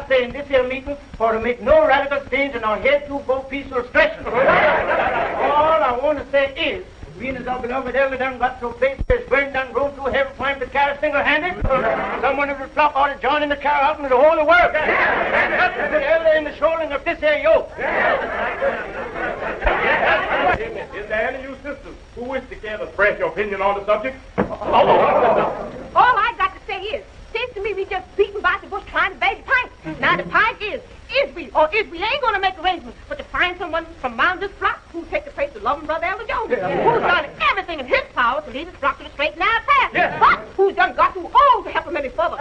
In this here meeting for to make no radical change in our head to go peaceful expression. All I want to say is, being as our beloved elder done got so big, his burden done grown too heavy for him to carry single-handed, someone of the flock ought to join in the carry out into the whole world. That's to put the elder in the shouldering of this here yoke. Is there any of you sisters who wish to care to express your opinion on the subject? All I got to say is, seems to me we just beating by the bush trying to bag the pint. Now the pint is we ain't going to make arrangements, but to find someone from among this flock who'll take the place of loving Brother Elder Jones, who's done everything in his power to lead his flock to the straight and narrow path, but who's done got too old to help him any further.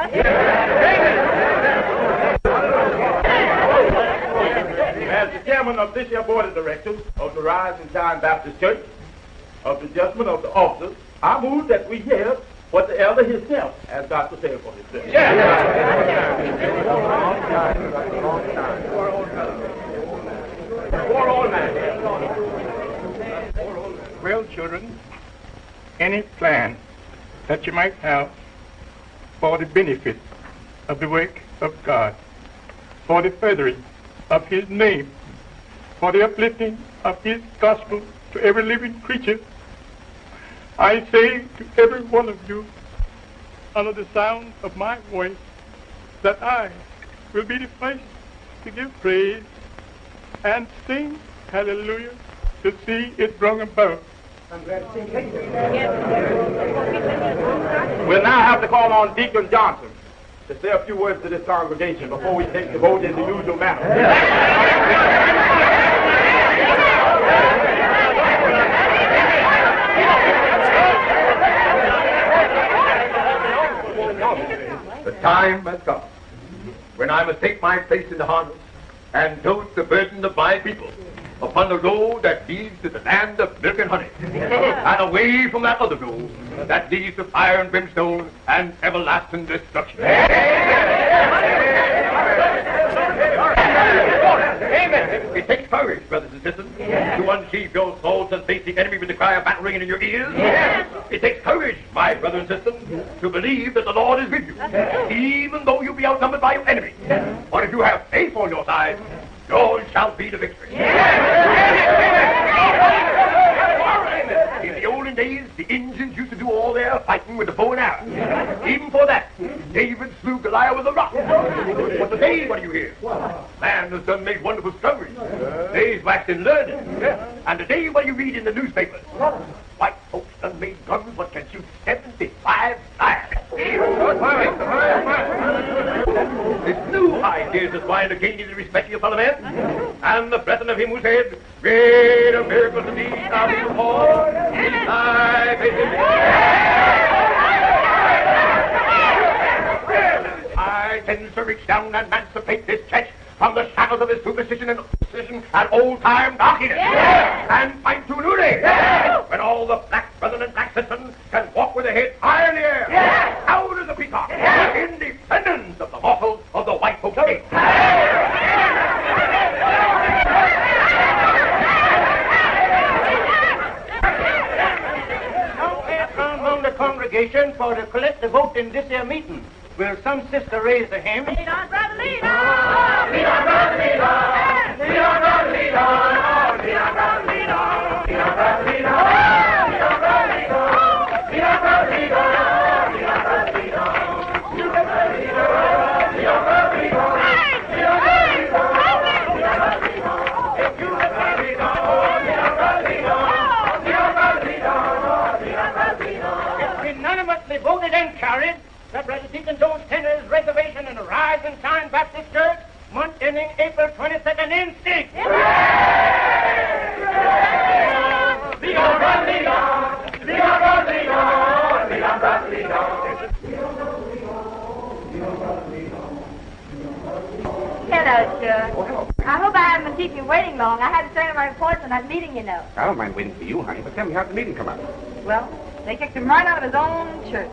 As the chairman of this here board of directors of the Rise and Shine Baptist Church, of the adjustment of the officers, I move that we hear what the elder himself has got to say for himself. Well, children, any plan that you might have for the benefit of the work of God, for the furthering of his name, for the uplifting of his gospel to every living creature, I say to every one of you, under the sound of my voice, that I will be the first to give praise and sing hallelujah to see it brought about. We'll now have to call on Deacon Johnson to say a few words to this congregation before we take the vote in the usual manner. The time has come when I must take my place in the harness and tote the burden of my people upon the road that leads to the land of milk and honey, and away from that other road that leads to fire and brimstone and everlasting destruction. Amen. It takes courage, brothers and sisters, to unsheathe your swords and face the enemy with the cry of battle ringing in your ears. It takes courage, my brothers and sisters, to believe that the Lord is with you, even though you be outnumbered by your enemy. But if you have faith on your side, yours shall be the victory. In the olden days, the Indians used to do all their fighting with the bow and arrow. Even for that, David slew Goliath with a rock. But today, what do you hear? Man has done made wonderful discoveries. Days waxed in learning. And today, what do you read in the newspapers? White folks done made guns what can shoot 75 fires. It's new ideas that wind to gain you the respect of your fellow men, and the brethren of him who said, greater miracles than these shall be performed in thy vision. I tend to reach down and emancipate this church from the shackles of his superstition and old-time darkness, and fight to a new day, when all the black brethren and black sisters can walk with their heads high in the air, out as a peacock, independence of the mortals of the white folks' gate. Among the congregation for the collective vote in this here meeting, will some sister raise the hymn? Lead on, brother, lead on! Lead on, brother, lead on! Lead on, brother, lead on! Lead on, brother, lead on! Lead on, brother, lead on! Lead on, brother, lead on! Lead on, brother, lead on! Lead on, brother, lead on! Lead on, brother, lead on! Lead on, brother, lead on! Lead on, brother, lead on! Lead on, brother, lead on! If you let me lead on, lead on, brother, lead on! Lead on, brother, lead on! Lead on, brother, lead on! It's unanimously voted and carried that Brother Deacon Jones tender his reservation in the Rise and Shine Baptist Church attending April 22nd instinct. Hello, sir. I hope I haven't been keeping you waiting long. I had to turn in my reports on that meeting, you know. I don't mind waiting for you, honey, but tell me, how'd the meeting come out? Well, they kicked him right out of his own church.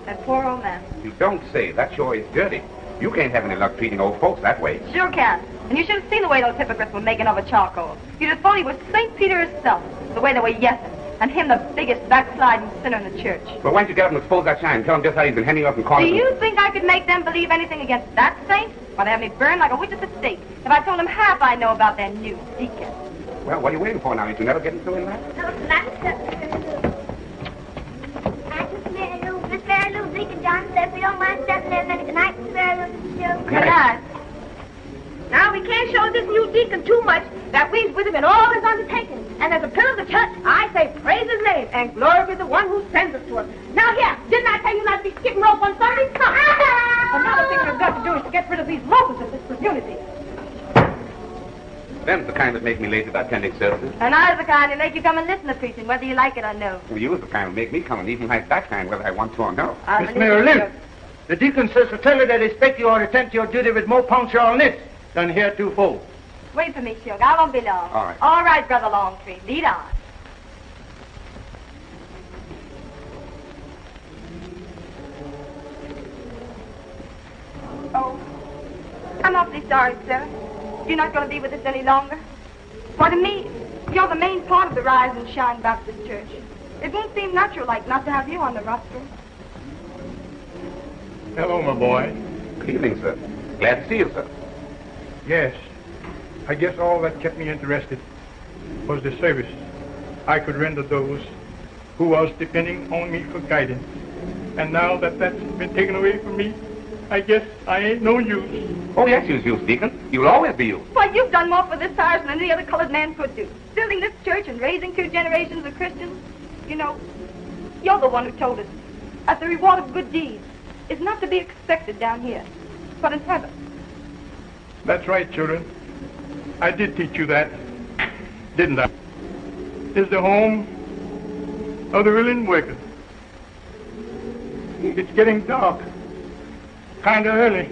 That poor old man. You don't say. That sure is dirty. You can't have any luck treating old folks that way. Sure can. And you should have seen the way those hypocrites were making over charcoal. You'd have thought he was St. Peter himself, the way they were yesing. And him the biggest backsliding sinner in the church. Well, why don't you get up and expose that shine? Tell him just how he's been hanging up in corners. Do you think I could make them believe anything against that saint? Why, they have me burned like a witch at the stake if I told them half I know about their new deacon. Well, what are you waiting for now? Ain't you never getting through in that? Miss Mary Lou, Deacon Johnson, if you don't mind stepping in a minute. Good night, Miss Mary Lou. Good Good night. Now, we can't show this new deacon too much that we's with him in all his undertakings. And as a pillar of the church, I say praise his name and glory be the one who sends us to us. Now, here, didn't I tell you not to be skipping rope on Sunday? Come. Another thing we've got to do is to get rid of these locusts of this community. Them's the kind that make me lazy about attending services. And I's the kind who make you come and listen to preaching, whether you like it or no. Well, you was the kind that make me come and even like that kind, whether I want to or no. Miss Mary Lou, the deacon says to tell you that he expects you to attend to your duty with more punctualness than heretofore. Wait for me, Sugar. I won't be long. All right. All right, Brother Longtree. Lead on. Oh, I'm awfully sorry, sir. You're not going to be with us any longer. For to me, you're the main part of the Rise and Shine Baptist Church. It won't seem natural like not to have you on the roster. Hello, my boy. Good evening, sir. Glad to see you, sir. Yes, I guess all that kept me interested was the service I could render those who was depending on me for guidance. And now that that's been taken away from me, I guess I ain't no use. Oh, yes, you's used, Deacon. You'll always be used. Why, you've done more for this parish than any other colored man could do. Building this church and raising 2 generations of Christians. You know, you're the one who told us that the reward of good deeds is not to be expected down here, but in heaven. That's right, children. I did teach you that, didn't I? Is the home of the willing worker. It's getting dark. Kind of early,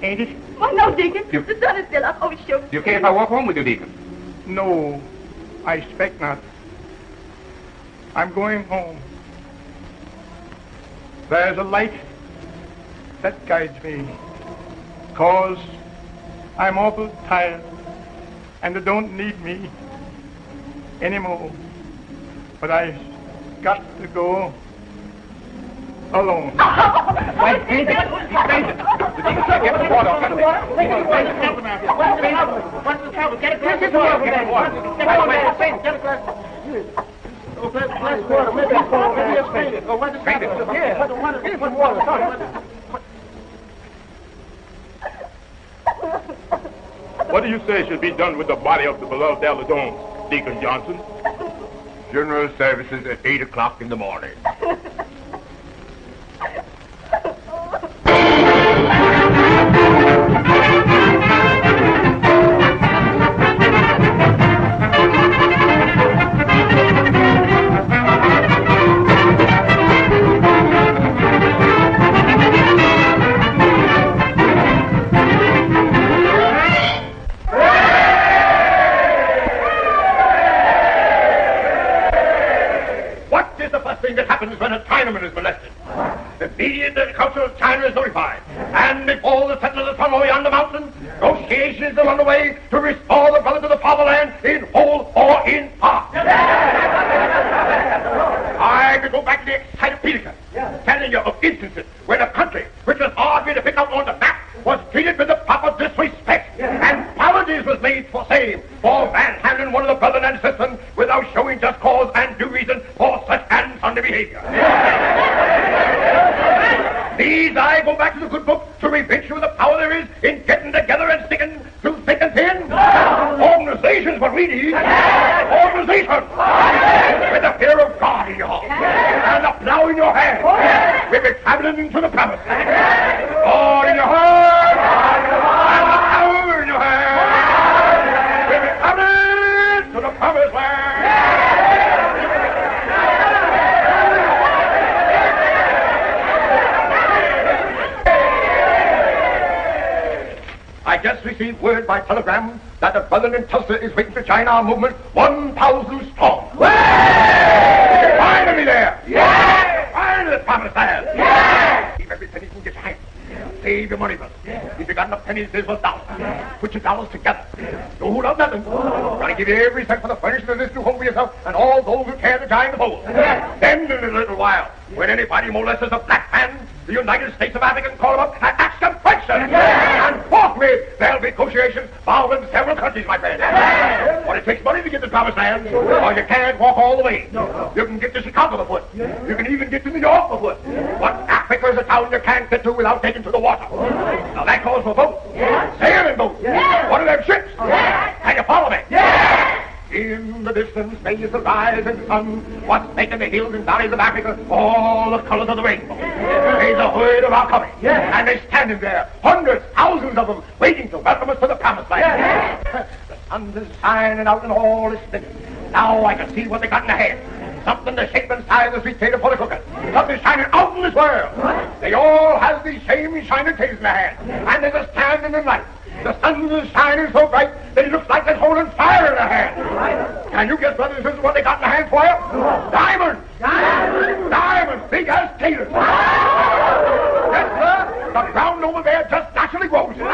ain't it? Oh, no, Deacon. The sun is still up. Oh, sure. Do you care if I walk home with you, Deacon? No, I expect not. I'm going home. There's a light that guides me, 'cause I'm awful tired, and they don't need me anymore. But I've got to go alone. Wait, ain't it? Ain't it? The Deacon said get the water off. What's the trouble? Get a glass of water. Get a glass of water. Maybe it's fainted. Or what's the trouble? Yeah, put water. What do you say should be done with the body of the beloved Elder Jones, Deacon Johnson? General services at 8 o'clock in the morning. When a Chinaman is molested. The immediate Council of China is notified. And before the setting of the sun over yonder mountain, negotiations are underway to restore the brother to the fatherland in whole or in part. I could go back to the encyclopedia, telling you of instances where the country, which was hardly to pick out on the map, was treated with the proper disrespect, and apologies was made for same for manhandling one of the brethren and sisters without showing just cause and due reason for such and sundry behavior. These I go back to the good book to revenge you of the power there is in getting together and sticking through thick and thin. Organization's what we need. Organization. With the fear of God in your heart. And the plow in your hand. We'll be traveling to the promise. God in your heart. And the power in your hand. I just received word by telegram that the Brethren in Tulsa is waiting to join our movement 1,000 strong. Finally there! Yeah! Finally, promised land! Yeah! Keep every penny you can get your hands. Save your money, brother. If you got enough pennies, there's $1. Put your dollars together. Don't hold out nothing. Gotta give you every cent for the furnishing of this new home for yourself and all those who care to join the fold. Then in a little while, when anybody molests a black man, the United States of Africa can call him up and ask him questions. And forthwith, there'll be negotiations involving several countries, my friend. But it takes money to get to the promised land, or you can't walk all the way. You can get to Chicago afoot. You can even get to New York afoot. But Africa is a town you can't get to without taking to the water. Now that calls for boats. Sailing boats. One of them ships. Can you follow me? In the distance, faces the rising sun. What's making the hills and valleys of Africa all the colors of the rainbow? There's a word of our coming. And they're standing there, hundreds, thousands of them, waiting to welcome us to the promised land. The sun is shining out and all is spinning. Now I can see what they got in their hands. Something the shape and size of sweet potato for the cooking. Something shining out in this world. They all have these same shining things in their hands. And there's a stand in the light. The sun is shining so bright that it looks like they're holding fire in their hands. Can you guess, brothers and sisters, what they got in their hands for you? Diamonds! Diamonds! Big as taters! Yes, sir, the ground over there just naturally grows. You don't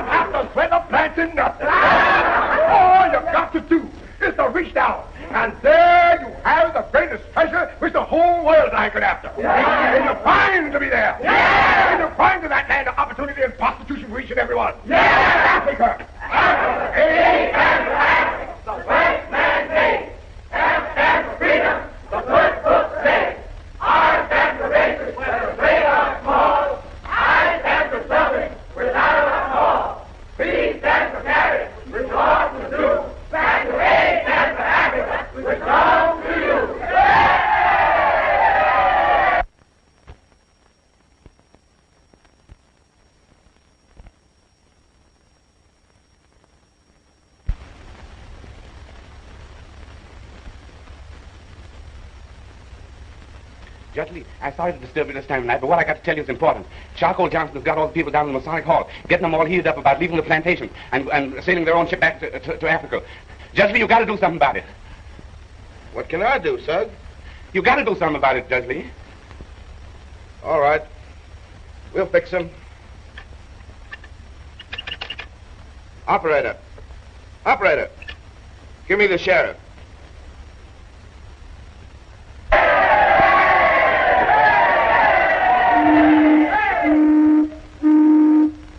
have to sweat a planting nothing. All you got to do is to reach down. And there you have the greatest treasure which the whole world anchored after. And you're fine to be there. And you're fine to that land of opportunity and prostitution reaching everyone. Africa. A and the white man made. F and freedom. The good book says. R and the races, whether great or small. I stand for something without a call. B stands for marriage, which ought to do. And A stands for Africa, which belongs to you. Judge Lee, I'm sorry to disturb you this time of night, but what I got to tell you is important. Charcoal Johnson has got all the people down in the Masonic Hall, getting them all heated up about leaving the plantation and sailing their own ship back to Africa. Judge Lee, you got to do something about it. What can I do, son? You got to do something about it, Judge Lee. All right. We'll fix him. Operator. Operator. Give me the sheriff.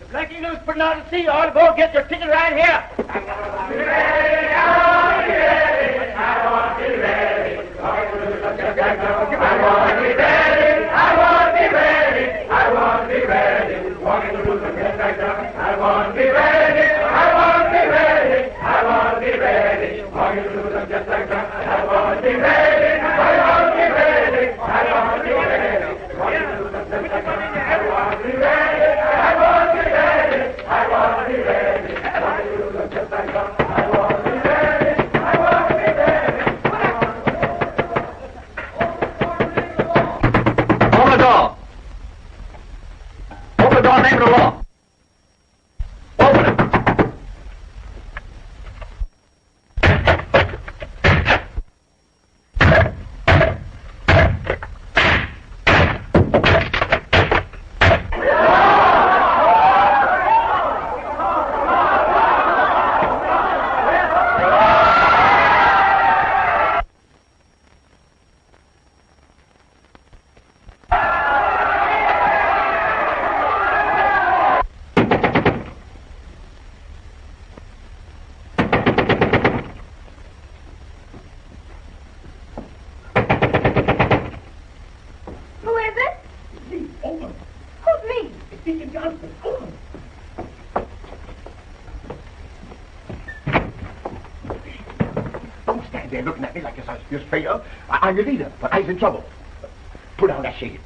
The Blackie News putting out to sea. You ought to go get your ticket right here. I want to be ready. I want to be ready. I want to be ready. I want to be ready. I want to be ready. I want to be ready. Walking the rules of I want to be ready. I want to be ready. I want to be ready. Walking the rules of I want to be ready. I want to be ready. I want to be ready. Walking the rules of I want to be ready. I want to be ready. I want to be ready. I want to be ready. Walking the rules of I want to be ready. I want to be ready. Open the door. Open the door in the name of the law. Open it. They're looking at me like you're straight up. I'm your leader, but I's in trouble. Put down that shade.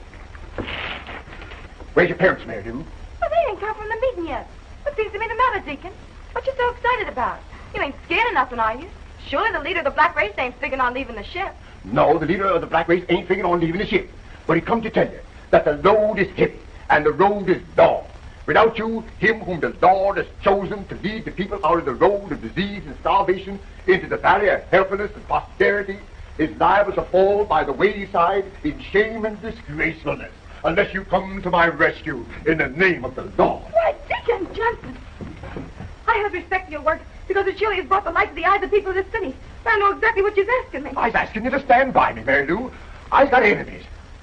Where's your parents, Mary Lou? Well, they ain't come from the meeting yet. What seems to be the matter, Deacon? What you so excited about? You ain't scared of nothing, are you? Surely the leader of the black race ain't figuring on leaving the ship. No, the leader of the black race ain't figuring on leaving the ship. But he come to tell you that the load is heavy and the road is long. Without you, him whom the Lord has chosen to lead the people out of the road of disease and starvation into the valley of helpfulness and posterity, is liable to fall by the wayside in shame and disgracefulness, unless you come to my rescue in the name of the Lord. Why, Deacon Johnson, I have respect for your work because it surely has brought the light to the eyes of people of this city. I know exactly what you're asking me. I'm asking you to stand by me, Mary Lou. I've got enemies.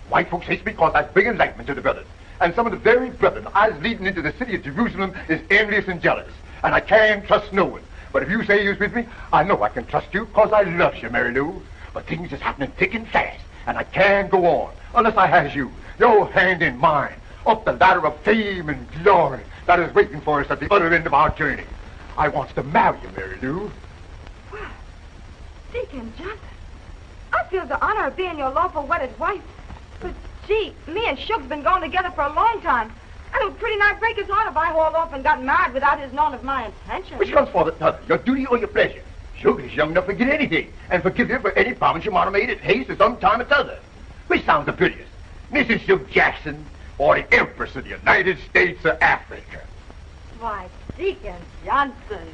White folks hate me because I bring enlightenment to the brothers. And some of the very brethren I was leading into the city of Jerusalem is envious and jealous. And I can't trust no one. But if you say you're with me, I know I can trust you because I love you, Mary Lou. But things is happening thick and fast. And I can't go on unless I has you, your hand in mine, up the ladder of fame and glory that is waiting for us at the other end of our journey. I wants to marry you, Mary Lou. Well, Deacon Johnson, I feel the honor of being your lawful wedded wife. But, gee, me and Shug's been going together for a long time. And it would pretty nigh break his heart if I hauled off and got married without his knowing of my intentions. Which comes for the other, your duty or your pleasure? Shug is young enough to get anything, and forgive you for any promise you might have made at haste or some time or t'other. Which sounds the prettiest, Mrs. Shug Jackson or the Empress of the United States of Africa? Why, Deacon Johnson.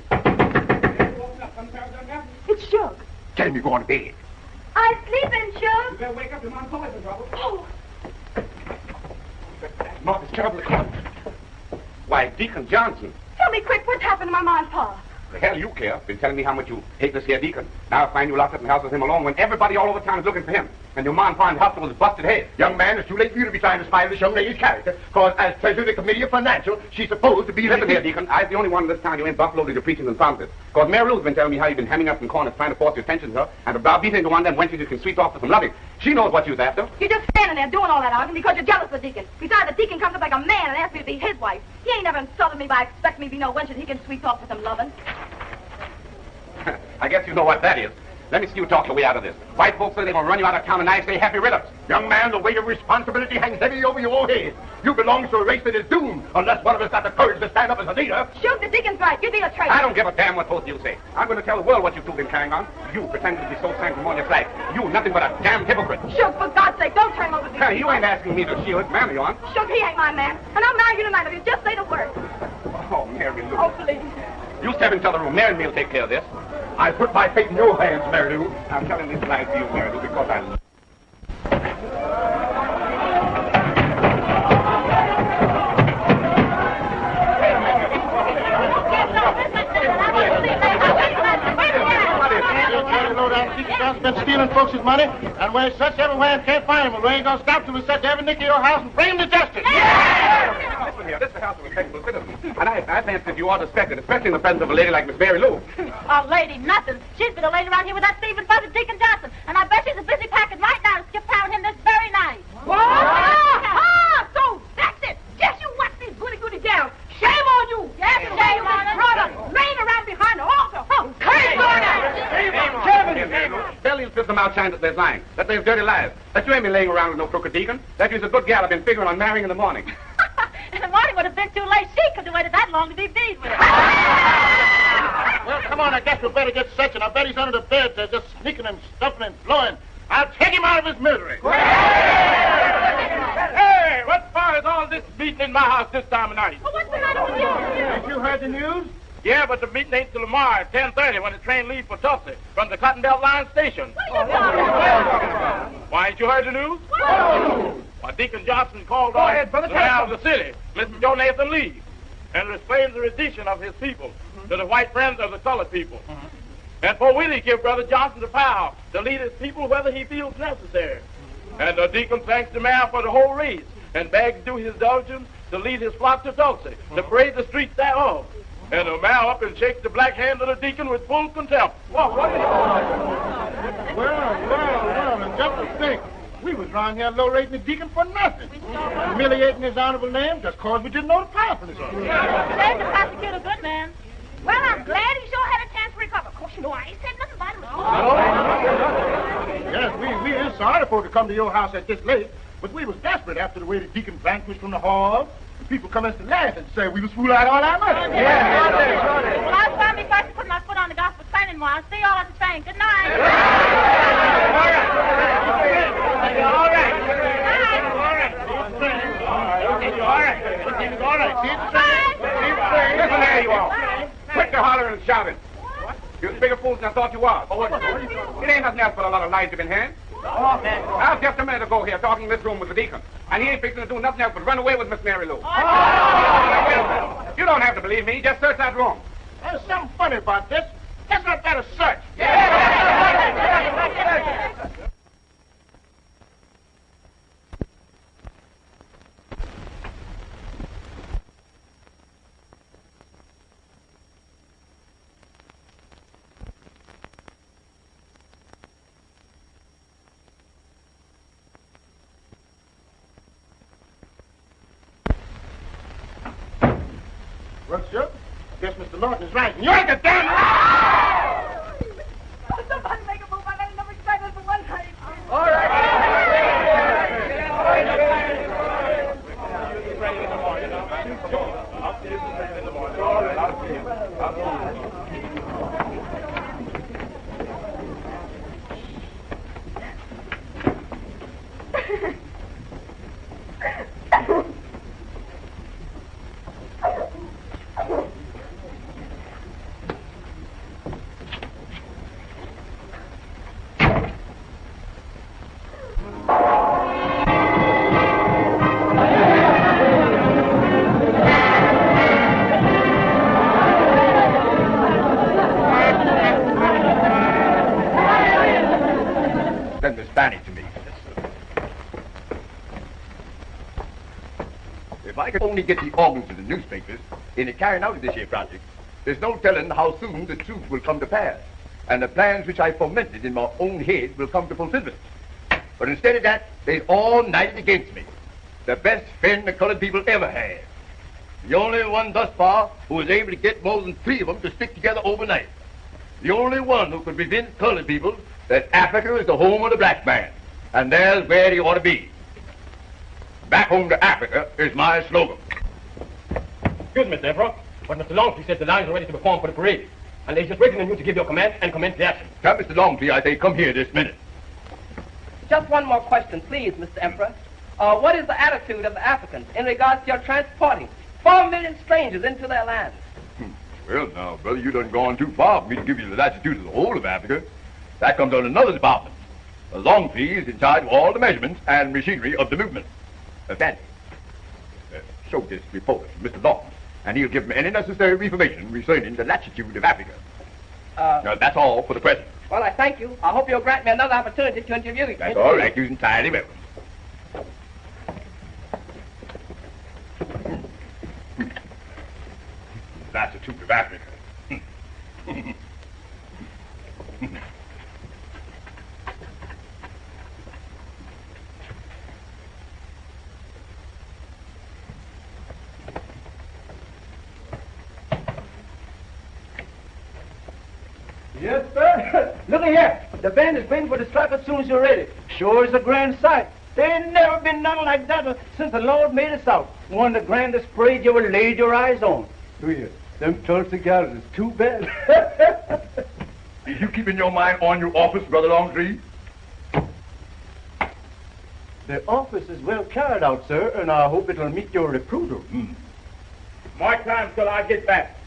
It's Shug. Tell him you're going to bed. I'm sleeping, Shug. You better wake up. Your mom's always in trouble. Oh, Mom, it's terrible. Why, Deacon Johnson. tell me quick what's happened to my ma and pa. The hell you care? Been telling me how much you hate this here Deacon. Now I find you locked up in the house with him alone when everybody all over town is looking for him. And your mom found hospital with busted head. Young man, it's too late for you to be trying to spy this young lady's character, because as president of the Committee of Financial, she's supposed to be... Listen here, Deacon. I'm the only one in this town you ain't buffaloed into preaching and found it. Because Mary Lou's been telling me how you've been hemming up in corners trying to force your attention to her, and about beating into one of them wenches you can sweep off with some loving. She knows what you was after. You're just standing there doing all that arguing because you're jealous of the Deacon. Besides, the Deacon comes up like a man and asks me to be his wife. He ain't never insulted me by expecting me to be no wench that he can sweep off with some loving. I guess you know what that is. Let me see you talk your way out of this. White folks say they're going to run you out of town and I say happy riddance. Young man, the weight of responsibility hangs heavy over your head. You belong to a race that is doomed, unless one of us got the courage to stand up as a leader. Shoot, the Deacon's right. You be a traitor. I don't give a damn what both of you say. I'm going to tell the world what you two been carrying on. You pretending to be so sanctimonious like. You nothing but a damn hypocrite. Shoot, for God's sake, don't turn him over to Hey, you ain't asking me to shield his man, you on. Shoot, he ain't my man. And I'll marry you tonight if you just say the word. Oh, Mary Lou. Oh, please. You step into the room. Mary and me will take care of this. I put my fate in your hands, Mary Lou. I'm telling this lie to you, Mary Lou, because I love John's been stealing folks' money, and when he search everywhere and can't find him, we ain't gonna stop till we search every nick of your house and bring him to justice. Listen here, this is the house of respectable citizens. And I fancy that you ought to respect it, especially in the presence of a lady like Miss Mary Lou. A lady, nothing. She's been laying around here with that thieving buzzard Deacon Johnson, and I bet she's a busy packing right now to skip town with him this very night. What? So that's it. Just you watch these goody-goody gals. Shame on you. Yes, shame on us. Brother, laying around behind the altar. Oh, curse on us. Tell these them outshine that they're lying, that they're dirty lies, that you ain't been laying around with no crooked deacon, that you's a good gal I've been figuring on marrying in the morning. In the morning would have been too late. She could have waited that long to be pleased with it. Well, come on, I guess we better get searching. I bet he's under the bed, just sneaking and stuffing and blowing. I'll take him out of his misery. Hey, what for is all this meeting in my house this time of night? Well, what's the matter with you? Ain't you heard the news? Yeah, but the meeting ain't till tomorrow at 10:30 when the train leaves for Tulsa from the Cotton Belt Line station. What are you talking about? Why, ain't you heard the news? Why, Deacon Johnson called on ahead, brother, the mayor of the city, Mr. Joe Nathan Lee, and explained the rendition of his people to the white friends of the colored people. And for Willie give Brother Johnson the power to lead his people whether he feels necessary. And the deacon thanks the mayor for the whole race and begs due his indulgence to lead his flock to Tulsa, to parade the streets thereof. And the mayor up and shakes the black hand of the deacon with full contempt. Well, and just to think, we was around here low-rating the deacon for nothing. Humiliating his honorable name just cause we didn't know the powerfulness of it. Says the prosecutor, good man. Well, I'm glad he sure had a chance to recover. Of course, you know, I ain't said nothing about him. Yes, we is sorry for to come to your house at this late, but we was desperate after the way the deacon vanquished from the hall. And people come us to laugh and say we was fool out all our money. Well, I'll try me first to put my foot on the gospel training while. I'll see you all at the train. Good night. All right. See you at the train. swearing and shouting. What? You're bigger fools than I thought you was. It ain't nothing else but a lot of lies you've been hearing. Oh, man. I was just a minute ago here talking in this room with the deacon, and he ain't fixing to do nothing else but run away with Miss Mary Lou. You don't have to believe me. Just search that room. There's something funny about this. Let's not let us search. Well, sir, I guess Mr. Norton is right. And you ain't the damn Somebody make a move. I got enough excitement for one night. All right. Send Miss Fanny to me. If I could only get the organs of the newspapers in the carrying out of this here project, there's no telling how soon the truth will come to pass, and the plans which I fomented in my own head will come to fulfillment. But instead of that, they're all united against me. The best friend the colored people ever had. The only one thus far who was able to get more than 3 of them to stick together overnight. The only one who could convince colored people that Africa is the home of the black man, and there's where he ought to be. Back home to Africa is my slogan. Excuse me, Mr. Emperor, but Mr. Longstreet said the lines are ready to be formed for the parade, and they're just waiting on you to give your command and commence the action. Now, Mr. Longstreet, I say, come here this minute. Just one more question, please, Mr. Emperor. What is the attitude of the Africans in regards to your transporting 4 million strangers into their land? Well, now, brother, you done gone too far for me to give you the latitude of the whole of Africa. That comes on another department. Longstreet is in charge of all the measurements and machinery of the movement. Fanny, show this report to Mr. Long, and he'll give him any necessary information concerning the latitude of Africa. That's all for the present. Well, I thank you. I hope you'll grant me another opportunity to interview you. That's all right. You're entirely welcome. Latitude of Africa. Yes, sir. Look here. The band is waiting for the strike as soon as you're ready. Sure is a grand sight. There ain't never been nothing like that since the Lord made us out. One of the grandest parades you ever laid your eyes on. Oh, yeah. Them Tulsa gals is too bad. Is you keeping your mind on your office, Brother Longstreet? The office is well carried out, sir, and I hope it'll meet your approval. My time till I get back.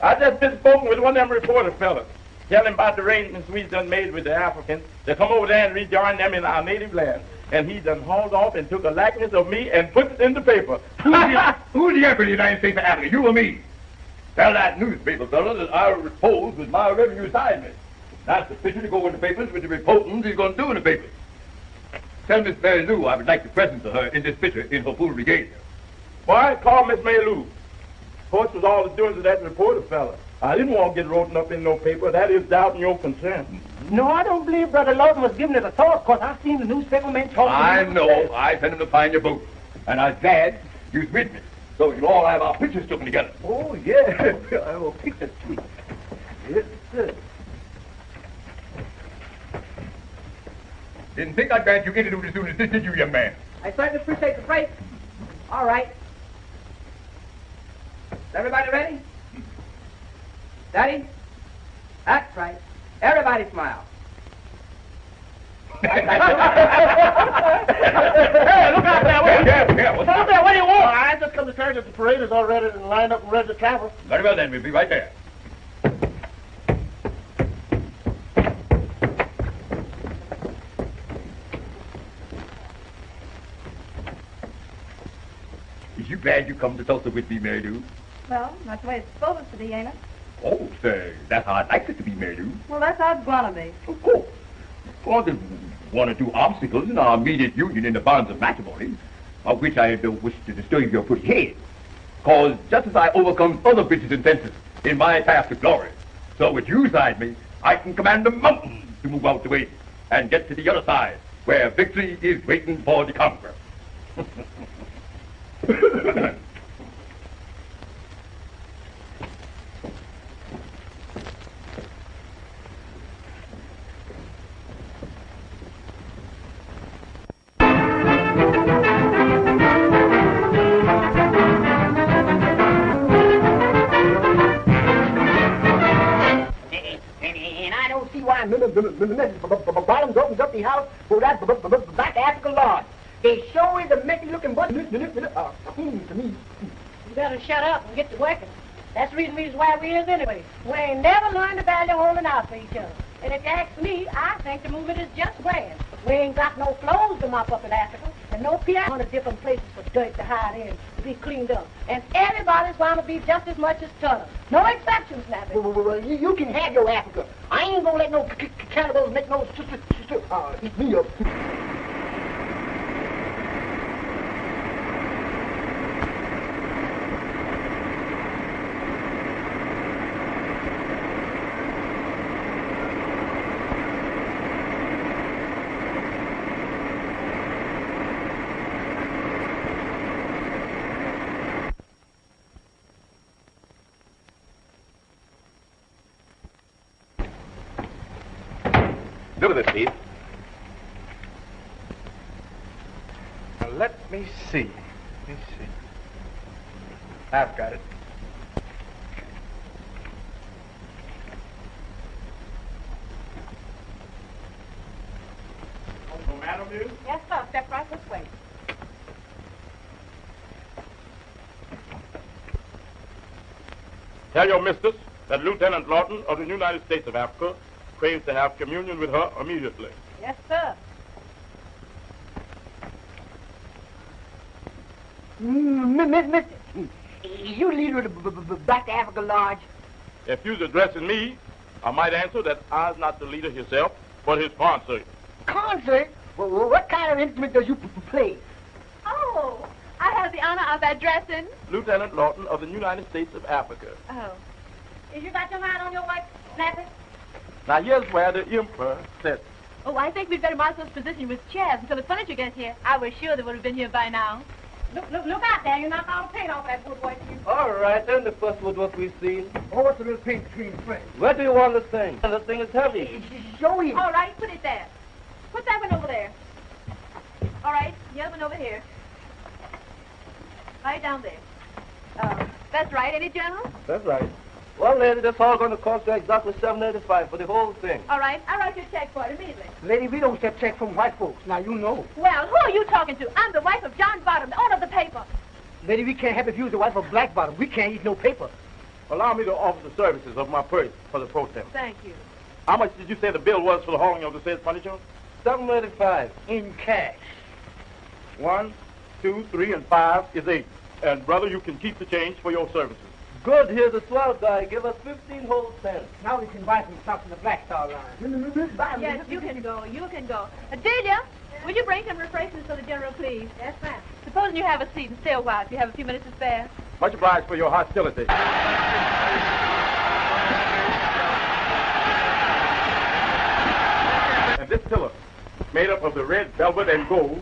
I just been spoken with one of them reporter fellas, telling about the arrangements we done made with the Africans to come over there and rejoin them in our native land. And he done hauled off and took a likeness of me and put it in the paper. Who's the Emperor of the United States of Africa, you or me? Tell that newspaper fella that I repose with my revenue assignment. That's the picture to go in the papers with the reporting he's going to do in the papers. Tell Miss Mary Lou I would like to present to her in this picture in her full regalia. Why call Miss Mary Lou? Of course, it was all the doings of that reporter fella. I didn't want to get written up in no paper. That is doubting your concern. No, I don't believe Brother Lawton was giving it a thought, because I seen the newspaper men talking. I know. I sent him to find your boat. And I'm glad you're with me. So you'll all have our pictures taken together. Oh, yeah. I will pick that tweet. Yes, sir. Didn't think I'd grant you interview as soon as this, did you, young man? I certainly appreciate the praise. All right. Is everybody ready? Daddy? That's right. Everybody smile. Hey, look out there. What's out there? What do you want? I just come to tell you that the parade is all ready and lined up and ready to travel. Very well, then. We'll be right there. glad you come to Tulsa with me, Mary Lou. Well, that's the way it's supposed to be, ain't it? Oh, say, that's how I'd like it to be, Mary Lou. Well, that's how it's gonna be. Of course. Well, there's one or two obstacles in our immediate union in the bonds of matrimony, of which I don't wish to disturb your pretty head. Cause just as I overcome other bitches and senses in my path to glory, so with you side me, I can command a mountain to move out the way and get to the other side, where victory is waiting for the conqueror. Bottoms opens up the house for that black African lord. They show is a messy looking bunch to me. You better shut up and get to working. That's the reason why we're here anyway. We ain't never learned the value of holding out for each other. And if you ask me, I think the movement is just grand. We ain't got no floors to mop up in Africa, and no piano on the different places for dirt to hide in, to be cleaned up. And everybody's going to be just as much as Turner. No exceptions, Snappy. Well, you can have your Africa. I ain't gonna let no cannibals make no eat me up. Look at this, Steve. Now, let me see. I've got it. No matter, Bill? Yes, sir. Step right this way. Tell your mistress that Lieutenant Lawton of the United States of Africa craves to have communion with her immediately. Yes, sir. Mister, you leader of the Black Africa Lodge. If you's addressing me, I might answer that I's not the leader himself, but his sponsor. Concert? Well, what kind of instrument does you play? Oh, I have the honor of addressing. Lieutenant Lawton of the United States of Africa. Oh. Is you got your mind on your wife, Snappy? Now, here's where the emperor sits. Oh, I think we'd better mark those positions with chairs until the furniture gets here. I was sure they would have been here by now. Look out there. You knock all the paint off that woodwork. All right, then the first woodwork we've seen. Oh, what's the little paint between the friends? Where do you want this thing? This thing is heavy. Show him. All right, put it there. Put that one over there. All right, the other one over here. Right down there. That's right, ain't it, General? That's right. Well, lady, that's all going to cost you exactly $7.85 for the whole thing. All right, I'll write you a check for it immediately. Lady, we don't accept checks from white folks. Now, you know. Well, who are you talking to? I'm the wife of John Bottom, the owner of the paper. Lady, we can't have if you was the wife of Black Bottom. We can't eat no paper. Allow me to offer the services of my purse for the protest. Thank you. How much did you say the bill was for the hauling of the said furniture? $7.85. In cash. 1, 2, 3, and 5 is 8. And, brother, you can keep the change for your services. Good, here's a swell guy. Give us 15 whole cents. Now we can buy some stuff from the Black Star line. Yes, you can go. You can go. Delia, will you bring some refreshments for the General, please? Yes, ma'am. Supposing you have a seat and stay a while if you have a few minutes to spare. Much obliged for your hostility. And this pillar, made up of the red velvet and gold,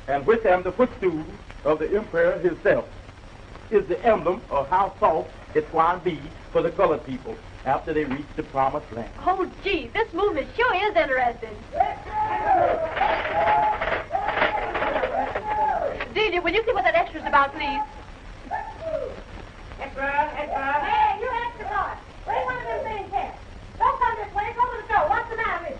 and with them the footstool of the emperor himself, is the emblem of how soft it's going to be for the colored people after they reach the promised land. Oh, gee, this movement sure is interesting. Delia, will you see what that extra's about, please? Extra. Hey, you extra boy. Where one of them things here? Don't come this way. Go to the door. What's the matter with you?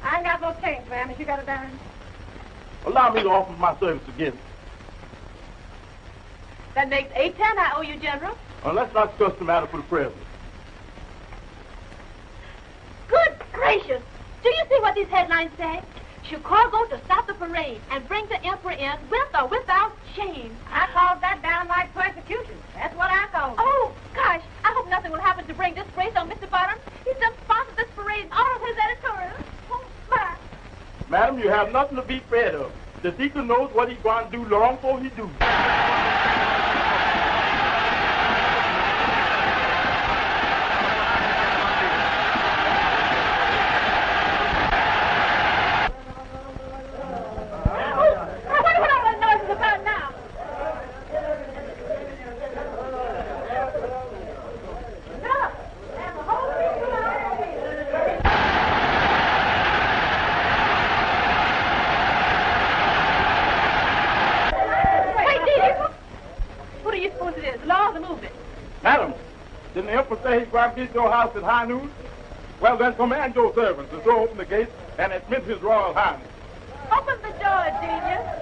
I ain't got no change, ma'am. If you got a dime. Allow me to offer my service again. That makes $8.10 I owe you, General. Let's not discuss the matter for the present. Good gracious! gracious! Do you see what these headlines say? Chicago to stop the parade and bring the emperor in with or without shame. I call that downright persecution. That's what I call it. Oh, gosh, I hope nothing will happen to bring disgrace on Mr. Bottoms. He's just sponsored this parade in all of his editorials. Oh, my. Madam, you have nothing to be afraid of. The deacon knows what he's going to do long before he do. Madam, didn't the emperor say he's going to be at your house at high noon? Well, then command your servants to throw open the gate and admit his royal highness. Open the door, Delia.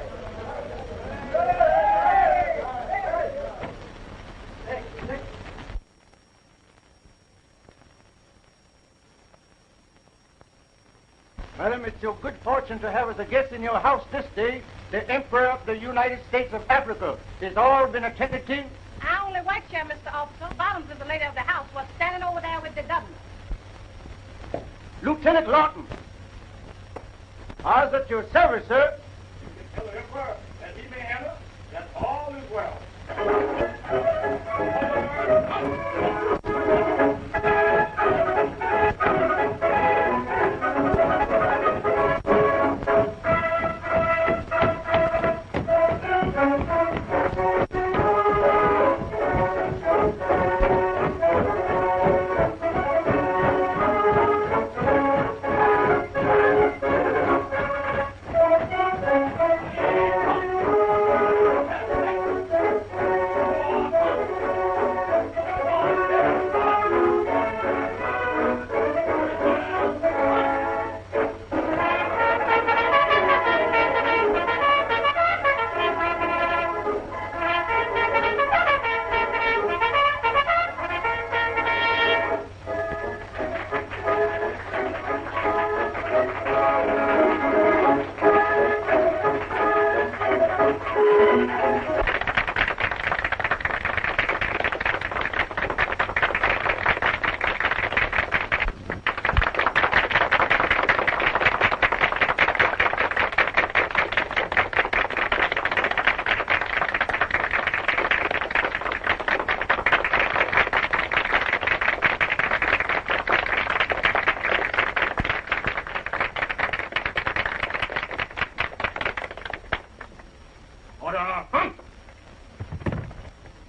Madam, it's your good fortune to have as a guest in your house this day the Emperor of the United States of Africa. Has all been attended to? I only white chair, Mr. Officer. Bottoms is the lady of the house, was standing over there with the governor. Lieutenant Lawton. How's at your service, sir? Tell the emperor that he may handle that all is well.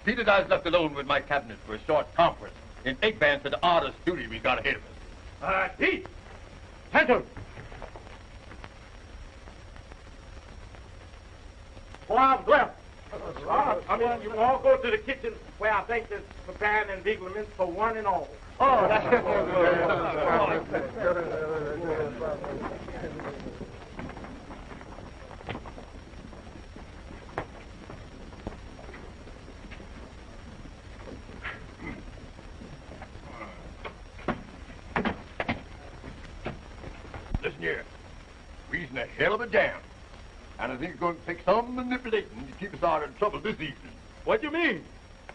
Seated, I was left alone with my cabinet for a short conference in advance of the arduous duty we got ahead of us. Pete! Center! Well, left. I mean, you all go to the kitchen where I think there's preparing ingredients for one and all. Oh, that's Listen here, we's in a hell of a jam, and I think it's going to take some manipulating to keep us out of trouble this evening. What do you mean?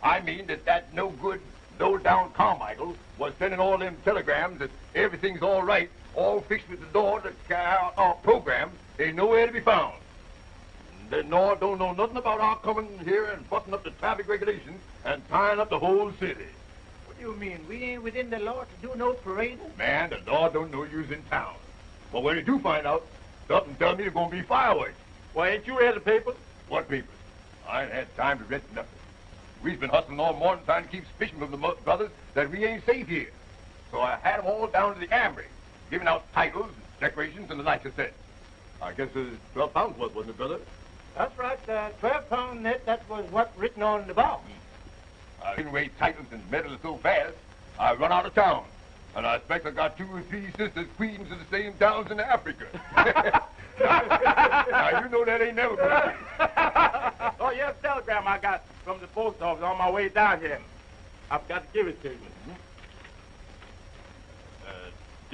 I mean that no-good, low-down Carmichael was sending all them telegrams that everything's all right, all fixed with the door to carry out our program, ain't nowhere to be found. The North don't know nothing about our coming here and butting up the traffic regulations and tying up the whole city. What do you mean? We ain't within the law to do no parading? Man, the law don't know you's in town. But when they do find out, something tell me there's going to be fireworks. Well, ain't you read the papers? What papers? I ain't had time to read nothing. We've been hustling all morning trying to keep suspicion from the brothers that we ain't safe here. So I had them all down to the armory, giving out titles, decorations, and the like of that. I guess it was 12 pounds worth, wasn't it, brother? That's right, 12-pound net, that was what written on the box. I didn't weigh titles and medals so fast, I run out of town. And I expect I got 2 or 3 sisters queens of the same towns in Africa. Now, you know that ain't never been. Oh, yes, telegram I got from the post office on my way down here. I've got to give it to you.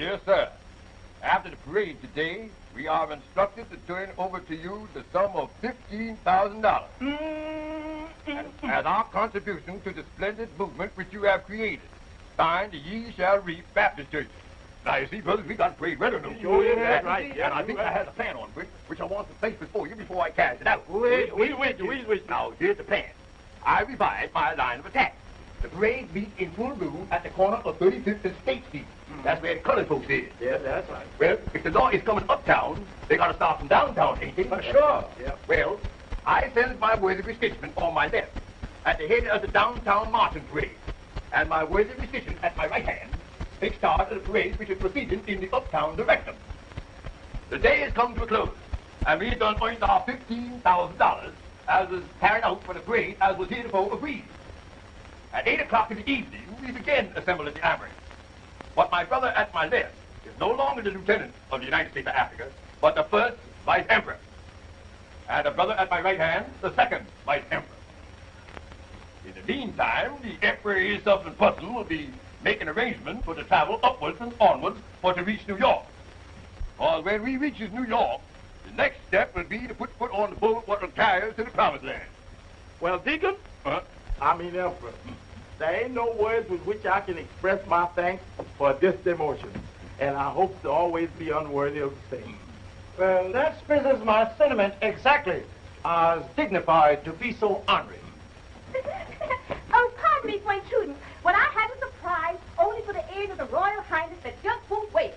Dear sir, After the parade today, we are instructed to turn over to you the sum of $15,000 as our contribution to the splendid movement which you have created. Signed, the Ye Shall Reap Baptist Church. Now, you see, brothers, we got parade ready now. Sure is, that's right. Yeah, and I think I had a plan on which I want to place before you before I cash it out. Wait. Now, here's the plan. I revise my line of attack. The parade meets in full bloom at the corner of 35th and State Street. That's where the colored folks is. Yeah, that's right. Well, if the law is coming uptown, they got to start from downtown, ain't they? Sure. Yeah. Well, I send my worthy recipient on my left at the head of the downtown marching parade, and my worthy recipient at my right hand takes charge of the parade which is proceeding in the uptown direction. The day has come to a close, and we've done earned our $15,000 as was carried out for the parade as was heretofore agreed. At 8 o'clock in the evening, we again assemble at the Armory. But my brother at my left is no longer the lieutenant of the United States of Africa, but the first vice emperor. And the brother at my right hand, the second vice emperor. In the meantime, the emperor himself in person will be making arrangements for the travel upwards and onwards for to reach New York. For when we reaches New York, the next step will be to put foot on the boat what will carry us to the promised land. Well, Deacon, Emperor, there ain't no words with which I can express my thanks for this demotion, and I hope to always be unworthy of the same. Well, that expresses my sentiment exactly. I was dignified to be so honored. Oh, pardon me for intruding, but I have a surprise only for the ears of the Royal Highness that just won't wait.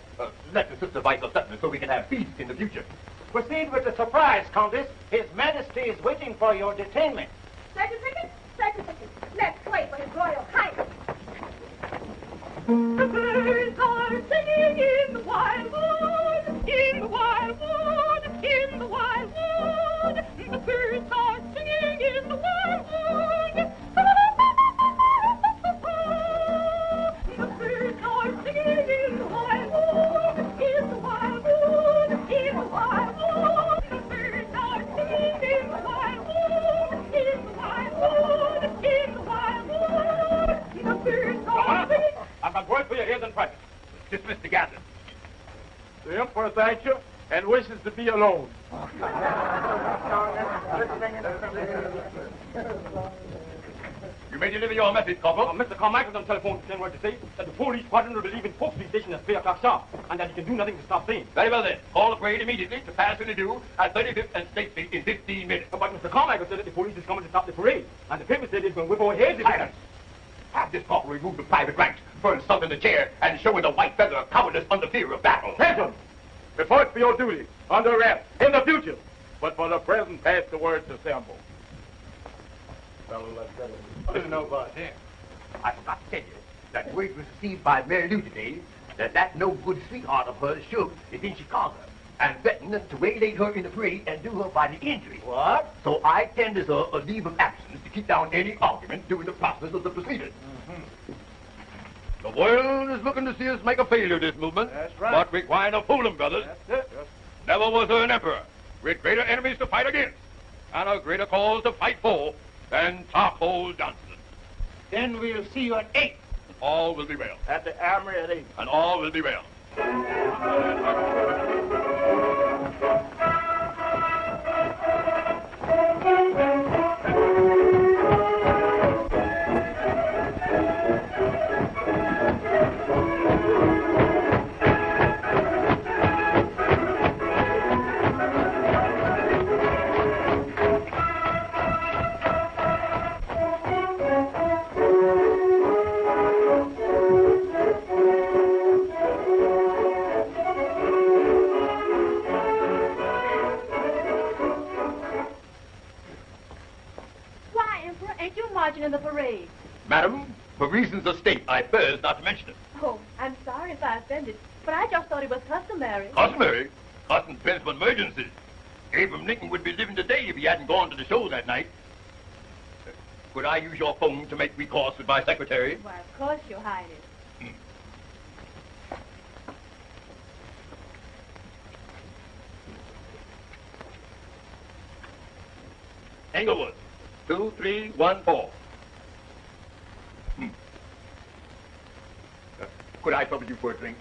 Let the sister vice of settlement so we can have peace in the future. Proceed with the surprise, Countess. His Majesty is waiting for your detainment. Certificate? Let's wait for His Royal Highness. The birds are singing in the wildwood, in the wildwood, in the wildwood. The birds are singing in the wildwood. The birds are singing in the wildwood, in the wildwood, in the wildwood. The birds are singing in the wildwood, in the wildwood, in the wildwood. The birds are singing. I've got word for your ears in private. Dismiss the gathering. The Emperor thanks you and wishes to be alone. You may deliver your message, Corporal. Mr. Carmichael's on telephone to send word to say that the police squadron will be leaving Polk Street Station at 3 o'clock sharp, and that he can do nothing to stop Zane. Very well then. Call the parade immediately to pass in the due at 35th and State Street in 15 minutes. But Mr. Carmichael said that the police is coming to stop the parade, and the paper said it's going to whip our heads. Silence! Have this corporal remove the private ranks, burn some in the chair, and showing the white feather of cowardice under fear of battle. Attention! Report for your duty, under arrest, in the future. But for the present, pass the word to assemble. I didn't know about that. I forgot to tell you that word was received by Mary Lou today that no good sweetheart of hers, Shug, is in Chicago and threatened to waylay her in the parade and do her body injury. What? So I tenders her a leave of absence to keep down any argument during the process of the proceedings. The world is looking to see us make a failure of this movement. That's right. But we quite a fool 'em, brothers. That's it. Never was there an emperor with greater enemies to fight against and a greater cause to fight for than Charcoal Johnson. Then we'll see you at 8. All will be well. At the Armory at 8. And all will be well. In the parade. Madam, for reasons of state, I first not to mention it. Oh, I'm sorry if I offended, but I just thought it was customary. Customary? Custom depends on emergencies. Abraham Lincoln would be living today if he hadn't gone to the show that night. Could I use your phone to make recourse with my secretary? Why, of course, Your Highness. Englewood, 2314. Could I trouble you for a drink?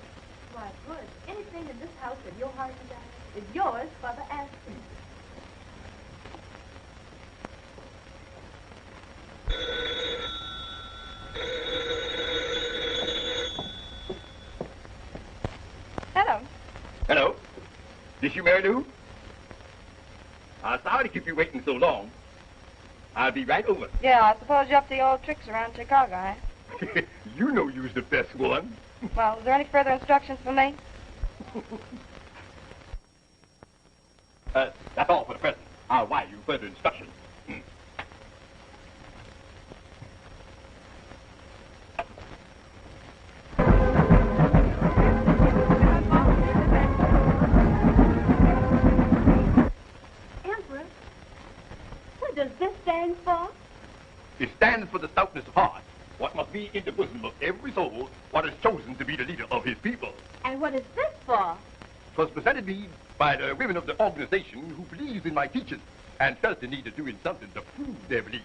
Why, Why, good. Anything in this house that your heart desires is yours for the asking. Hello. Hello. This you, Mary Lou? Sorry to keep you waiting so long. I'll be right over. Yeah, I suppose you're up to the old tricks around Chicago, eh? You know you was the best one. Well, is there any further instructions for me? That's all for the present. I'll wire you further instructions. Emperor, what does this stand for? It stands for the stoutness of heart. What must be in the bosom of every soul, what is chosen to be the leader of his people. And what is this for? 'Twas presented me by the women of the organization who believes in my teaching and felt the need of doing something to prove their belief.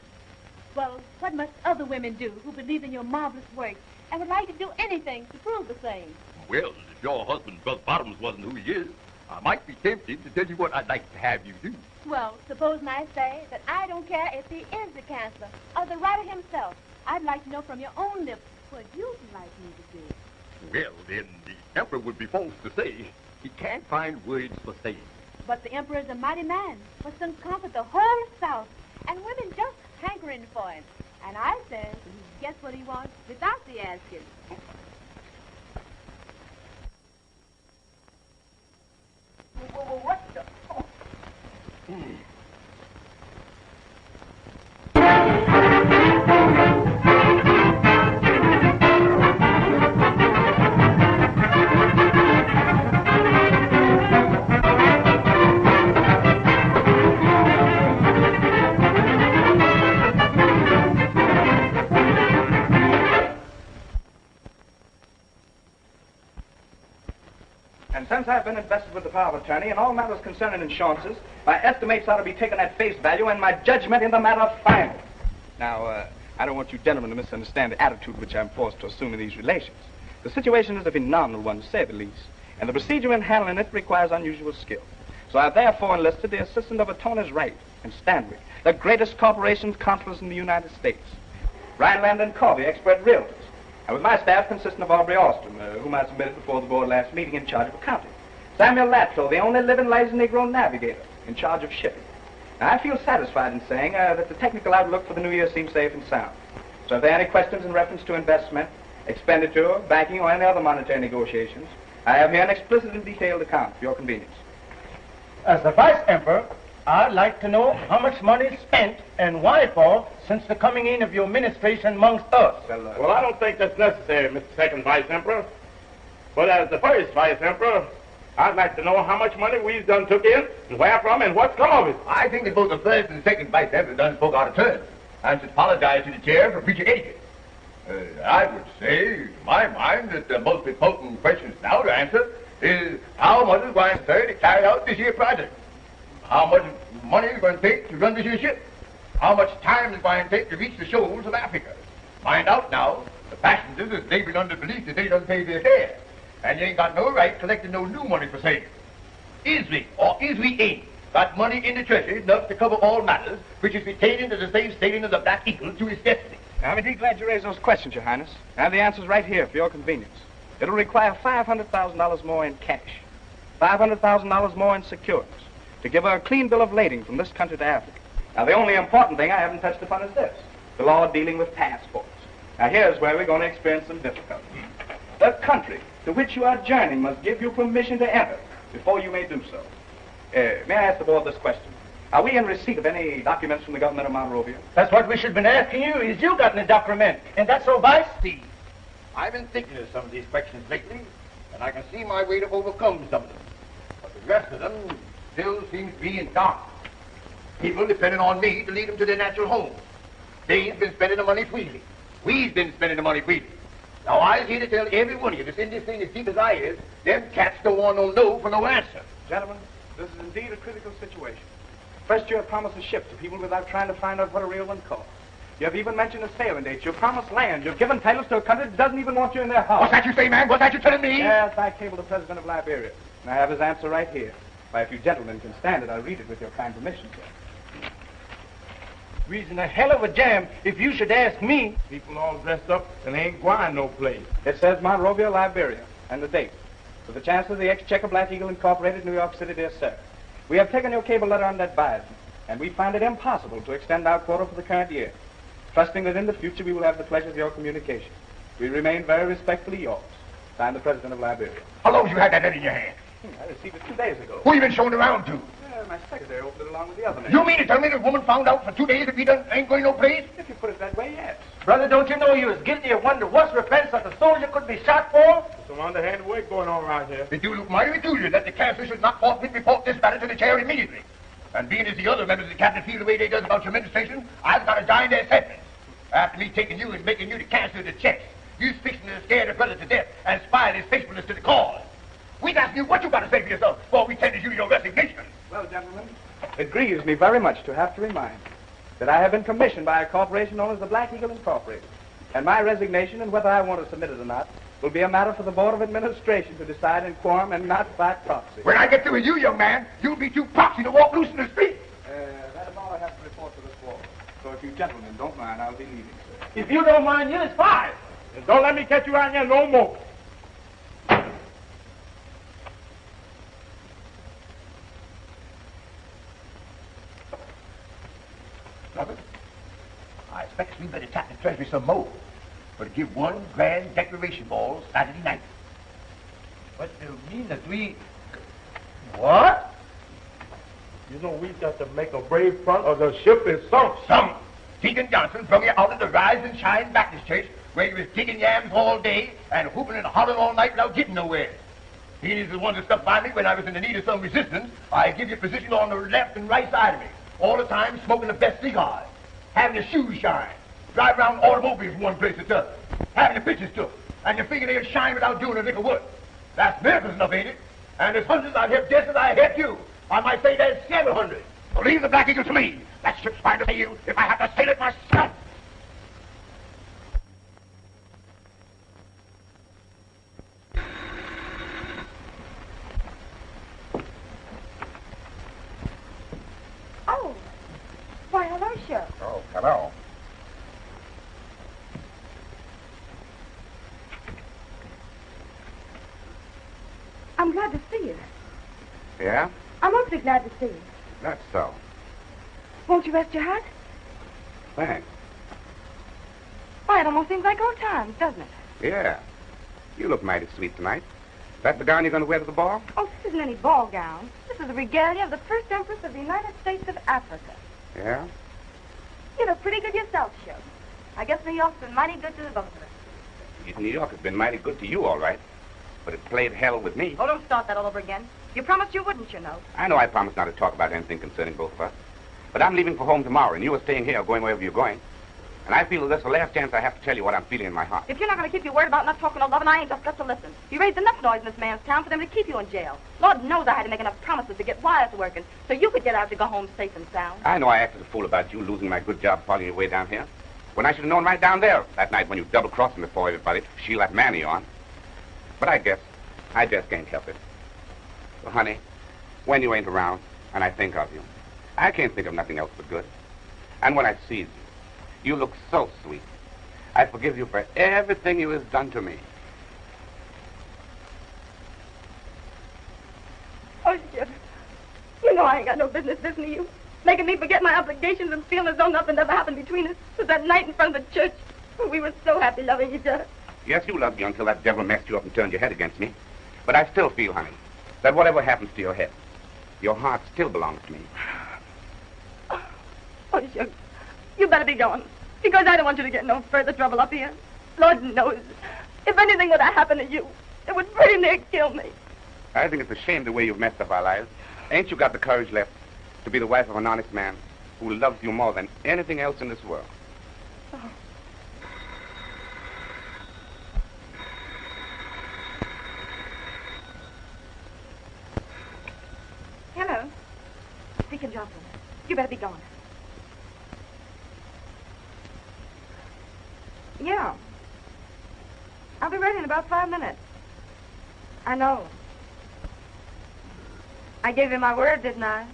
Well, what must other women do who believe in your marvelous work and would like to do anything to prove the same? Well, if your husband, Brother Bottoms, wasn't who he is, I might be tempted to tell you what I'd like to have you do. Well, supposing I say that I don't care if he is the chancellor or the writer himself. I'd like to know from your own lips what you'd like me to do. Well, then the emperor would be forced to say he can't find words for saying. But the emperor is a mighty man who has conquered the whole South, and women just hankering for him. And I says that he gets what he wants without the asking. What the? And since I've been invested with the power of attorney in all matters concerning insurances, my estimates ought to be taken at face value and my judgment in the matter final. Now, I don't want you gentlemen to misunderstand the attitude which I'm forced to assume in these relations. The situation is a phenomenal one, to say the least, and the procedure in handling it requires unusual skill. So I therefore enlisted the assistance of attorneys Wright and Stanwyck, the greatest corporation counsellors in the United States. Rhineland and Corby, expert realtors. And with my staff consisting of Aubrey Austin, whom I submitted before the board last meeting in charge of accounting. Samuel Latlow, the only living licensed Negro navigator, in charge of shipping. Now, I feel satisfied in saying that the technical outlook for the new year seems safe and sound. So if there are any questions in reference to investment, expenditure, banking, or any other monetary negotiations, I have here an explicit and detailed account for your convenience. As the Vice Emperor, I'd like to know how much money is spent and why for since the coming in of your administration amongst us. Well, I don't think that's necessary, Mr. Second Vice Emperor. But as the first Vice Emperor, I'd like to know how much money we've done took in, and where from, and what's come of it. I think that both the first and second Vice Emperor done spoke out of turn, and should apologize to the chair for preaching etiquette. I would say, to my mind, that the most important question now to answer is how much is going to carry out this year project? How much money is going to take to run this year's ship? How much time is going to take to reach the shoals of Africa? Find out now, the passengers is laboring under belief that they don't pay their fare, and you ain't got no right collecting no new money for saving. Is we, or is we ain't, got money in the treasury enough to cover all matters, which is pertaining to the safe sailing of the Black Eagle to its destiny? I'm indeed glad you raised those questions, Your Highness. I have the answers right here for your convenience. It'll require $500,000 more in cash, $500,000 more in securities, to give her a clean bill of lading from this country to Africa. Now, the only important thing I haven't touched upon is this, the law dealing with passports. Now, here's where we're going to experience some difficulty. The country to which you are journeying must give you permission to enter before you may do so. May I ask the board this question? Are we in receipt of any documents from the government of Monrovia? That's what we should have been asking you. Is you got any document? And that's so Vice? See, I've been thinking of some of these questions lately, and I can see my way to overcome some of them. But the rest of them still seems to be in dark. People depending on me to lead them to their natural homes. They've been spending the money freely. We've been spending the money freely. Now, I'm here to tell every one of you that's in this thing as deep as I is, them cats don't want no no for no answer. Gentlemen, this is indeed a critical situation. First, you have promised a ship to people without trying to find out what a real one costs. You've even mentioned a sailing date. You've promised land. You've given titles to a country that doesn't even want you in their house. What's that you say, man? What's that you telling me? Yes, I cabled the president of Liberia. And I have his answer right here. Why, if you gentlemen can stand it, I'll read it with your kind permission, sir. Reason a hell of a jam if you should ask me. People all dressed up and ain't going no place. It says Monrovia, Liberia, and the date. To the Chancellor of the Exchequer, Black Eagle Incorporated, New York City, dear sir. We have taken your cable letter under advisement, and we find it impossible to extend our quota for the current year. Trusting that in the future we will have the pleasure of your communication. We remain very respectfully yours. Signed, the President of Liberia. How long you had that letter in your hand? I received it 2 days ago. Who you been showing around to? My secretary opened it along with the other men. You mean to tell me this woman found out for 2 days that we ain't going no place? If you put it that way, yes. Brother, don't you know you was guilty of one of the worst offense that a soldier could be shot for? Some underhanded work going on around here. It do look mighty peculiar that the council should not forthwith report this matter to the chair immediately. And being as the other members of the cabinet feel the way they does about your administration, I've got to join their sentence. After me taking you and making you the cancel the checks, you fixing to scare the brother to death and spy his faithfulness to the cause. We ask you what you got to say for yourself before we tender you your resignation. Well, gentlemen, it grieves me very much to have to remind you that I have been commissioned by a corporation known as the Black Eagle Incorporated. And my resignation, and whether I want to submit it or not, will be a matter for the Board of Administration to decide in quorum and not by proxy. When I get through with you, young man, you'll be too proxy to walk loose in the street. That is all I have to report to this board. So if you gentlemen don't mind, I'll be leaving, sir. If you don't mind, you're fired. And don't let me catch you out here no more. Brother, I expect we better tap the treasury some more. But give one grand declaration ball Saturday night. What do you mean that we... What? You know we got to make a brave front or the ship is sunk. Sunk? Deacon Johnson brought you out of the Rise and Shine Baptist Church where you was digging yams all day and whooping and hollering all night without getting nowhere. He is the one that stuck by me when I was in the need of some resistance. I give you a position on the left and right side of me. All the time smoking the best cigars, having your shoes shine, drive around automobiles from one place to the other, having your pictures took, and your fingernails shine without doing a lick of work. That's miracles enough, ain't it? And there's hundreds I've helped just as I helped you. I might say there's 700. So leave the Black Eagle to me. That ship's fine to pay you if I have to sail it myself. Oh. Why, hello, Sheriff. Oh, hello. I'm glad to see you. Yeah? I'm awfully glad to see you. That's so. Won't you rest your hat? Thanks. Why, it almost seems like old times, doesn't it? Yeah. You look mighty sweet tonight. That the gown you're going to wear to the ball? Oh, this isn't any ball gown. This is the regalia of the first Empress of the United States of Africa. Yeah? You look pretty good yourself, Sheriff. I guess New York's been mighty good to the both of us. New York has been mighty good to you, all right. But it played hell with me. Oh, don't start that all over again. You promised you wouldn't, you know. I know I promised not to talk about anything concerning both of us. But I'm leaving for home tomorrow, and you are staying here or going wherever you're going. And I feel that this is the last chance I have to tell you what I'm feeling in my heart. If you're not going to keep your word about not talking of love, and I ain't just got to listen. You raised enough noise in this man's town for them to keep you in jail. Lord knows I had to make enough promises to get wires working so you could get out to go home safe and sound. I know I acted a fool about you losing my good job following your way down here. When I should have known right down there that night when you double-crossed me before everybody to shield that man of yours. But I guess I just can't help it. So, honey, when you ain't around and I think of you, I can't think of nothing else but good. And when I see you, you look so sweet. I forgive you for everything you have done to me. Oh, Sheriff, you know I ain't got no business listening to you. Making me forget my obligations and feeling as though nothing ever happened between us. It was that night in front of the church when we were so happy loving each other. Yes, you loved me until that devil messed you up and turned your head against me. But I still feel, honey, that whatever happens to your head, your heart still belongs to me. Oh, Sheriff, you better be going. Because I don't want you to get no further trouble up here. Lord knows, if anything would have happened to you, it would pretty near kill me. I think it's a shame the way you've messed up our lives. Ain't you got the courage left to be the wife of an honest man who loves you more than anything else in this world? Oh. Hello. Deacon Johnson, you better be going. Yeah. I'll be ready in about 5 minutes. I know. I gave you my word, didn't I?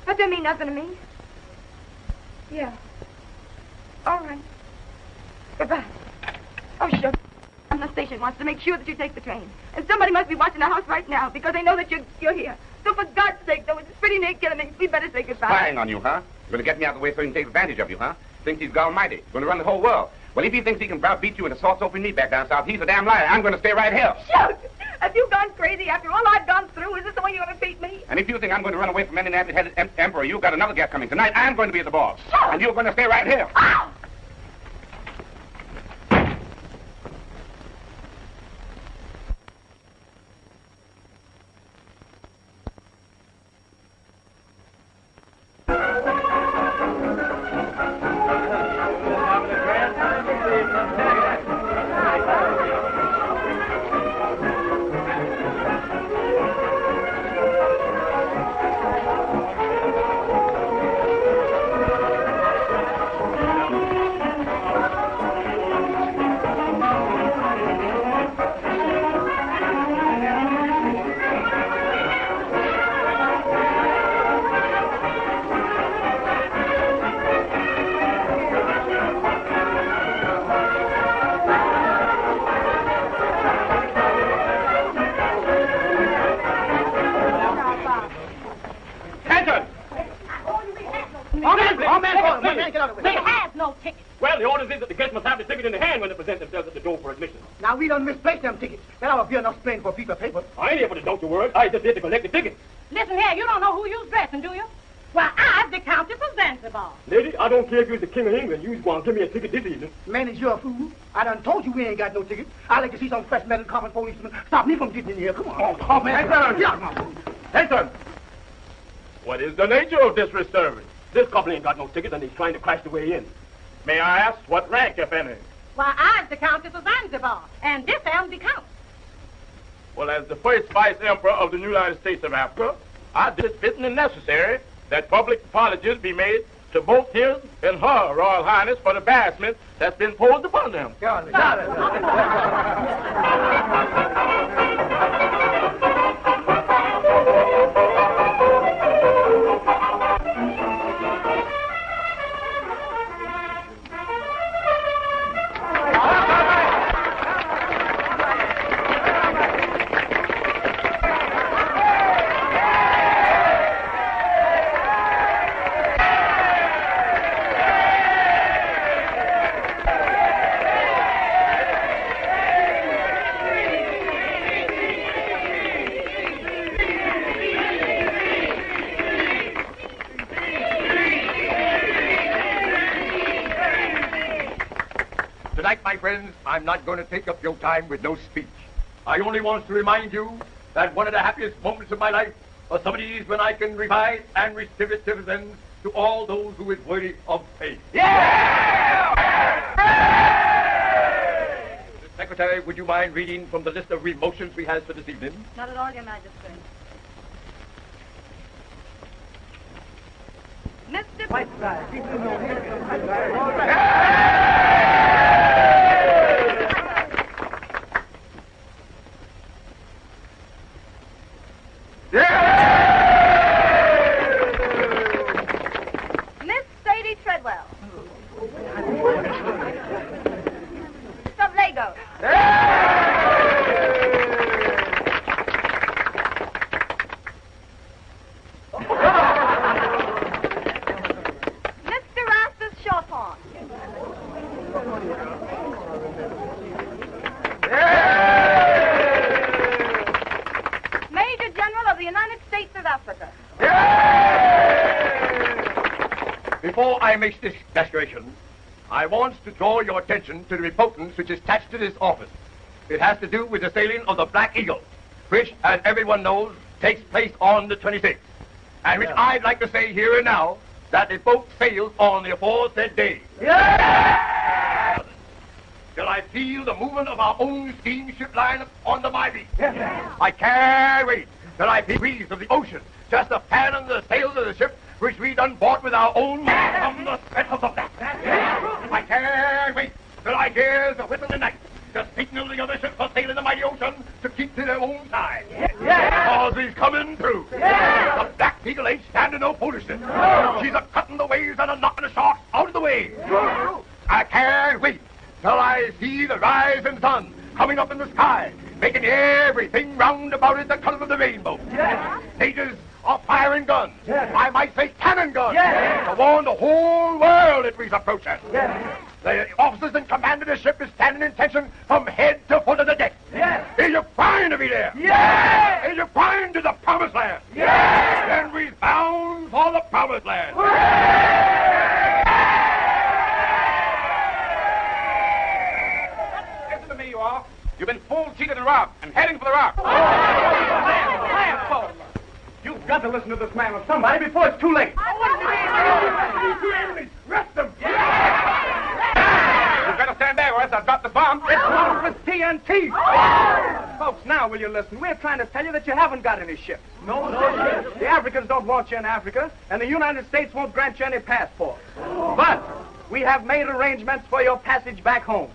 That didn't mean nothing to me. Yeah. All right. Goodbye. Oh, sure. The station wants to make sure that you take the train. And somebody must be watching the house right now because they know that you're here. So for God's sake, though, it's pretty near killing me. We better say goodbye. Spying on you, huh? You're going to get me out of the way so he can take advantage of you, huh? Thinks he's God Almighty. Going to run the whole world. Well, if he thinks he can beat you in a soft open meat back down south, he's a damn liar. I'm going to stay right here. Shoot! Have you gone crazy after all I've gone through? Is this the way you're going to beat me? And if you think I'm going to run away from any nappy-headed emperor, you've got another guest coming. Tonight, I'm going to be the boss. Shoot! And you're going to stay right here. Ow! Now, we done misplaced them tickets. That ought to be enough explained for a piece of paper. I ain't here for the donkey word. I just here to collect the tickets. Listen here, you don't know who you's dressing, do you? Well, I'm the Countess of Zanzibar. Lady, I don't care if you're the King of England. You's going to give me a ticket this evening. Man, is you a fool? I done told you we ain't got no ticket. I like to see some fresh metal common policeman stop me from getting in here. Come on. Oh, man. Henson! What is the nature of this disturbance? This couple ain't got no ticket, and he's trying to crash the way in. May I ask what rank, if any? Well, I'm the Countess of Zanzibar, and this am the Count. Well, as the first Vice Emperor of the United States of Africa, I did it fitting and necessary that public apologies be made to both his and her Royal Highness for the embarrassment that's been posed upon them. My friends, I'm not going to take up your time with no speech. I only want to remind you that one of the happiest moments of my life are some of these when I can provide and receive dividends to all those who is worthy of faith. Yeah! Secretary, would you mind reading from the list of remotions we have for this evening? Not at all, Your Majesty. Mr. Miss Sadie Treadwell. From Lagos. Mr. Rastus Chopin. Major General of the United States of Africa. Before I make this declaration, I want to draw your attention to the importance which is attached to this office. It has to do with the sailing of the Black Eagle, which, as everyone knows, takes place on the 26th, and which I'd like to say here and now that the boat sails on the aforesaid day. Till I feel the movement of our own steamship line under my beat. I can't wait till I feel the breeze of the ocean just a fanning the sails of the ship which we done bought with our own money from the settlers of that. I can't wait till I hear the whip in the night, the signal the other ships for sailing the mighty ocean to keep to their own side. Because he's coming through. The Black Eagle ain't standing no foolishness. She's a-cutting the waves and a-knocking the sharks out of the way. I can't wait till I see the rising sun coming up in the sky, making everything round about it the color of the rainbow. Natives are firing guns. I might say cannon guns. To warn the whole world that we's approaching. The officers in command of the ship is standing in attention from head to foot of the deck. Is you crying to be there? Is you crying to the promised land? Then we's bound for the promised land. Listen to me, you all. You've been fooled, cheated, and robbed, and heading for the rock. Quiet, folks. You've got to listen to this man or somebody before it's too late. These two enemies, rest them. You better stand there, or else I'll drop the bomb. It's loaded with TNT. Folks, now will you listen? We're trying to tell you that you haven't got any ships. No ships. The Africans don't want you in Africa, and the United States won't grant you any passports. But we have made arrangements for your passage back home.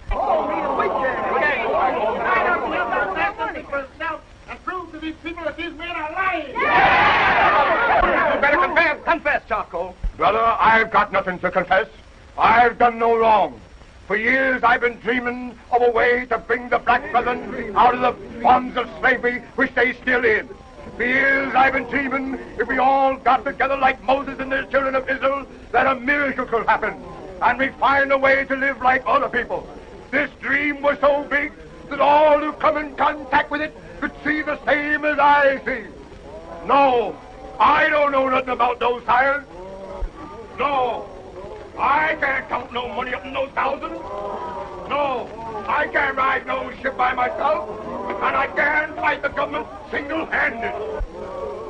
And prove to these people that these men are lying. You better confess. Confess, Charcoal. Brother, I've got nothing to confess. I've done no wrong. For years I've been dreaming of a way to bring the black brethren out of the bonds of slavery which they still in. For years I've been dreaming if we all got together like Moses and the children of Israel, that a miracle could happen, and we find a way to live like other people. This dream was so big that all who come in contact with it could see the same as I see. No, I don't know nothing about those tires. No, I can't count no money up in those thousands. No, I can't ride no ship by myself, and I can't fight the government single-handed.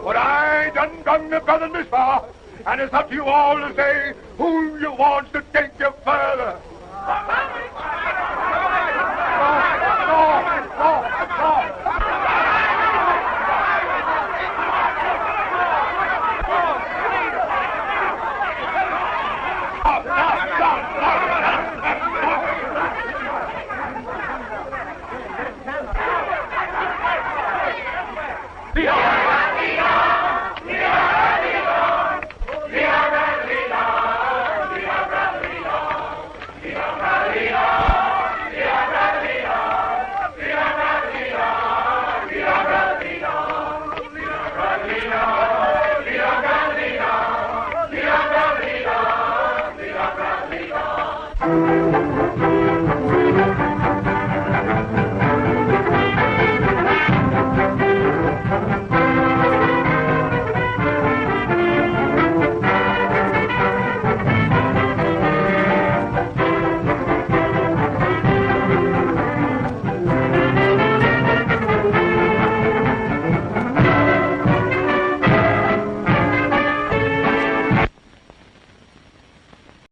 But I done the brother this far, and it's up to you all to say who you want to take you further.